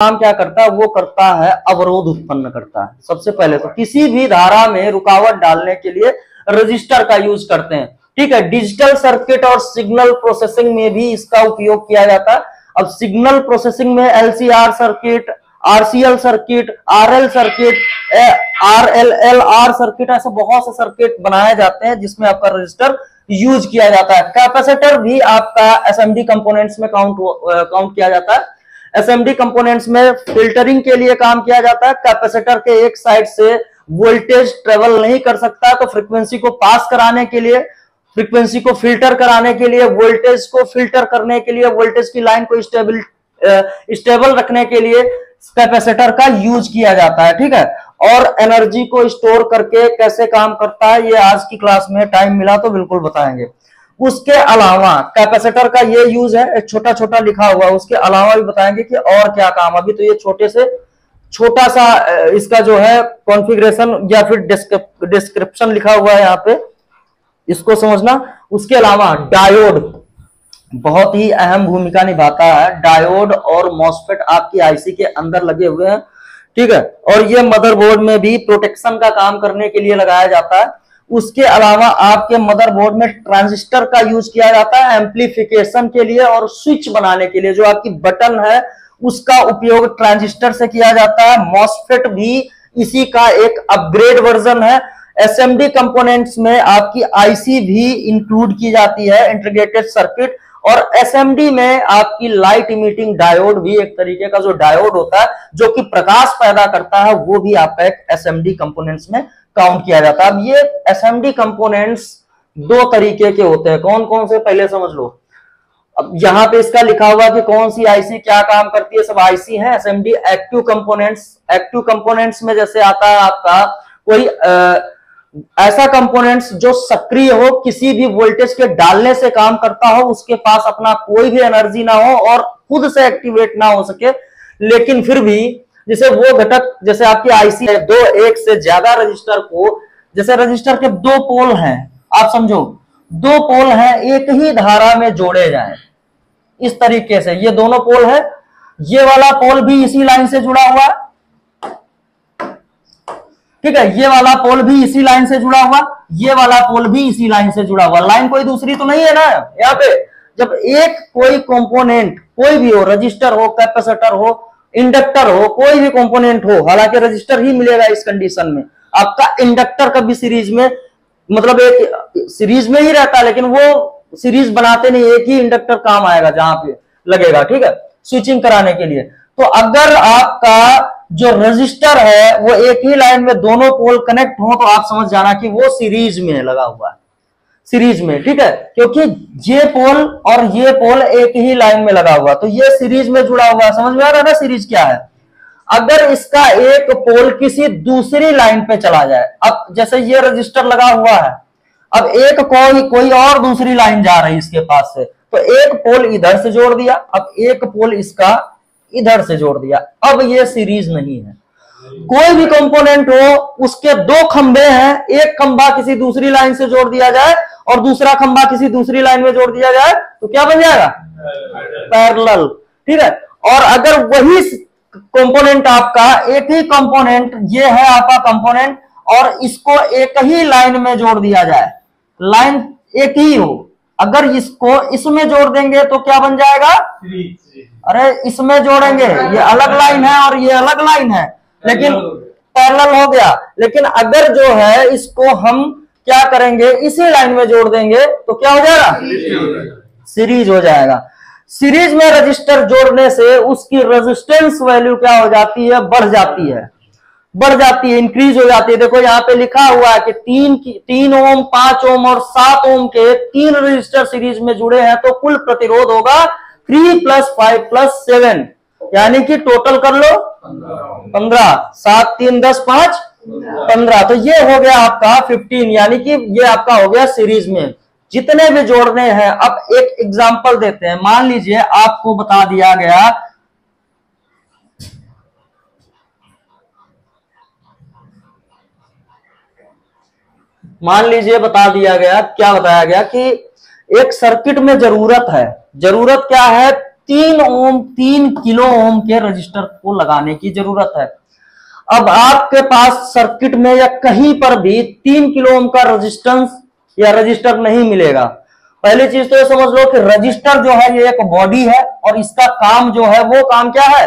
काम क्या करता है, वो करता है अवरोध उत्पन्न करता है। सबसे पहले तो किसी भी धारा में रुकावट डालने के लिए रजिस्टर का यूज करते हैं, ठीक है। डिजिटल सर्किट और सिग्नल प्रोसेसिंग में भी इसका उपयोग किया जाता है। अब सिग्नल प्रोसेसिंग में LCR circuit, RCL circuit, RL circuit, RLLR circuit, ऐसे बहुत से सर्किट बनाए जाते हैं जिसमें आपका रजिस्टर यूज किया जाता है। कैपेसिटर भी आपका एसएमडी कंपोनेंट्स में काउंट किया जाता है। एसएमडी कंपोनेंट्स में फिल्टरिंग के लिए काम किया जाता है। कैपेसिटर के एक साइड से वोल्टेज ट्रेवल नहीं कर सकता, तो फ्रीक्वेंसी को पास कराने के लिए, फ्रीक्वेंसी को फिल्टर कराने के लिए, वोल्टेज को फिल्टर करने के लिए, वोल्टेज की लाइन को स्टेबल रखने के लिए कैपेसिटर का यूज किया जाता है, ठीक है। और एनर्जी को स्टोर करके कैसे काम करता है, ये आज की क्लास में टाइम मिला तो बिल्कुल बताएंगे। उसके अलावा कैपेसिटर का ये यूज है, एक छोटा छोटा लिखा हुआ है, उसके अलावा भी बताएंगे कि और क्या काम। अभी तो ये छोटा सा इसका जो है कॉन्फ़िगरेशन या फिर डिस्क्रिप्शन लिखा हुआ है यहाँ पे, इसको समझना। उसके अलावा डायोड बहुत ही अहम भूमिका निभाता है। डायोड और मॉसफेट आपकी आईसी के अंदर लगे हुए हैं, ठीक है। और ये मदरबोर्ड में भी प्रोटेक्शन का काम करने के लिए लगाया जाता है। उसके अलावा आपके मदरबोर्ड में ट्रांजिस्टर का यूज किया जाता है एम्प्लीफिकेशन के लिए और स्विच बनाने के लिए। जो आपकी बटन है उसका उपयोग ट्रांजिस्टर से किया जाता है। मॉसफेट भी इसी का एक अपग्रेड वर्जन है। एसएमडी कंपोनेंट्स में आपकी आईसी भी इंक्लूड की जाती है, इंटीग्रेटेड सर्किट। और एसएमडी में आपकी लाइट इमिटिंग डायोड भी एक तरीके का जो डायोड होता है जो कि प्रकाश पैदा करता है, वो भी आपका एक एसएमडी कंपोनेंट्स में काउंट किया जाता है। अब ये एसएमडी कंपोनेंट्स दो तरीके के होते हैं, कौन कौन से पहले समझ लो। अब यहाँ पे इसका लिखा हुआ कि कौन सी आईसी क्या काम करती है, सब आईसी है। SMD active components, active components में जैसे आता है आपका कोई ऐसा कंपोनेंट्स जो सक्रिय हो, किसी भी वोल्टेज के डालने से काम करता हो, उसके पास अपना कोई भी एनर्जी ना हो और खुद से एक्टिवेट ना हो सके, लेकिन फिर भी जैसे वो घटक, जैसे आपकी आईसी है, दो एक से ज्यादा रजिस्टर को, जैसे रजिस्टर के दो पोल हैं, आप समझो दो पोल हैं, एक ही धारा में जोड़े जाएं इस तरीके से। ये दोनों पोल है, ये वाला पोल भी इसी लाइन से जुड़ा हुआ, ठीक है। ये वाला पोल भी इसी लाइन से जुड़ा हुआ, ये वाला पोल भी इसी लाइन से जुड़ा हुआ। लाइन कोई दूसरी तो नहीं है ना यहाँ पे। जब एक कोई कंपोनेंट कोई भी हो, रजिस्टर हो, कैपेसिटर हो, इंडक्टर हो, कोई भी कंपोनेंट हो, हालांकि रजिस्टर ही मिलेगा इस कंडीशन में। आपका इंडक्टर कभी सीरीज में, मतलब एक सीरीज में ही रहता है, लेकिन वो सीरीज बनाते नहीं, एक ही इंडक्टर काम आएगा जहां पे लगेगा, ठीक है, स्विचिंग कराने के लिए। तो अगर आपका जो रजिस्टर है वो एक ही लाइन में दोनों पोल कनेक्ट हो, तो आप समझ जाना कि वो सीरीज में लगा हुआ है, सीरीज में, ठीक है। क्योंकि ये पोल और ये पोल एक ही लाइन में लगा हुआ, तो ये सीरीज में जुड़ा हुआ है। समझ में आ रहा है ना सीरीज क्या है। अगर इसका एक पोल किसी दूसरी लाइन पे चला जाए, अब जैसे ये रजिस्टर लगा हुआ है, अब एक कोई और दूसरी लाइन जा रही है इसके पास से, तो एक पोल इधर से जोड़ दिया, अब एक पोल इसका इधर से जोड़ दिया, अब ये सीरीज नहीं है। कोई भी कंपोनेंट हो, उसके दो खंबे हैं, एक खंबा किसी दूसरी लाइन से जोड़ दिया जाए और दूसरा खंबा किसी दूसरी लाइन में जोड़ दिया जाए, तो क्या बन जाएगा, पैरेलल, ठीक है। और अगर वही कंपोनेंट आपका, एक ही कंपोनेंट, ये है आपका कंपोनेंट, और इसको एक ही लाइन में जोड़ दिया जाए, लाइन एक ही हो, अगर इसको इसमें जोड़ देंगे तो क्या बन जाएगा, अरे इसमें जोड़ेंगे, ये अलग लाइन है और ये अलग लाइन है, लेकिन पैरेलल हो गया। लेकिन अगर जो है इसको हम क्या करेंगे, इसी लाइन में जोड़ देंगे तो क्या हो जाएगा, सीरीज हो जाएगा। सीरीज में रजिस्टर जोड़ने से उसकी रेजिस्टेंस वैल्यू क्या हो जाती है, बढ़ जाती है, इंक्रीज हो जाती है। देखो यहाँ पे लिखा हुआ है कि 3 ओम, 5 ओम और 7 ओम के 3 रजिस्टर सीरीज में जुड़े हैं, तो कुल प्रतिरोध होगा 3 + 5 + 7, यानी कि टोटल कर लो 15, 7 3 10 5 15, तो ये हो गया आपका 15, यानी कि ये आपका हो गया सीरीज में जितने भी जोड़ने हैं। अब एक एग्जांपल देते हैं। मान लीजिए आपको बता दिया गया, क्या बताया गया कि एक सर्किट में जरूरत है, जरूरत क्या है, 3 किलो ओम के रजिस्टर को लगाने की जरूरत है। अब आपके पास सर्किट में या कहीं पर भी 3 किलो ओम का रेजिस्टेंस या रजिस्टर नहीं मिलेगा। पहली चीज तो ये समझ लो कि रजिस्टर जो है ये एक बॉडी है और इसका काम जो है वो काम क्या है,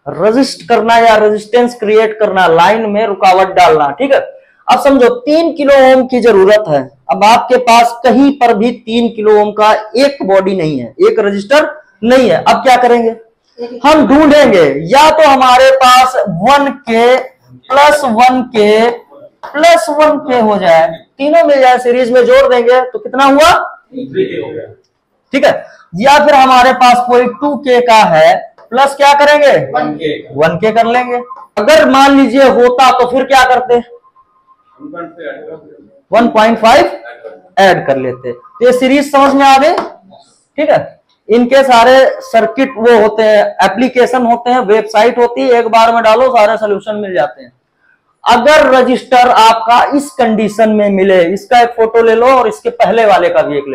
रजिस्ट करना या रेजिस्टेंस क्रिएट करना, लाइन में रुकावट डालना। ठीक है, अब समझो 3 किलो ओम की जरूरत है। अब आपके पास कहीं पर भी 3 किलो ओम का एक बॉडी नहीं है, एक रजिस्टर नहीं है। अब क्या करेंगे, हम ढूंढेंगे या तो हमारे पास 1K plus 1K plus 1K हो जाए, तीनों मिल जाए, सीरीज में जोड़ देंगे तो कितना हुआ, 3K हो गया। ठीक है। या फिर हमारे पास कोई 2K का है, प्लस क्या करेंगे 1K कर लेंगे। अगर मान लीजिए होता तो फिर क्या करते, 1.5 ऐड कर लेते। तो ये सीरीज समझ में आ गई। ठीक है, इनके सारे सर्किट वो होते हैं, एप्लीकेशन होते हैं, वेबसाइट होती है, एक बार में डालो सारे सोल्यूशन मिल जाते हैं। अगर रजिस्टर आपका इस कंडीशन में मिले, इसका एक फोटो ले लो और इसके पहले वाले का भी एक ले लो।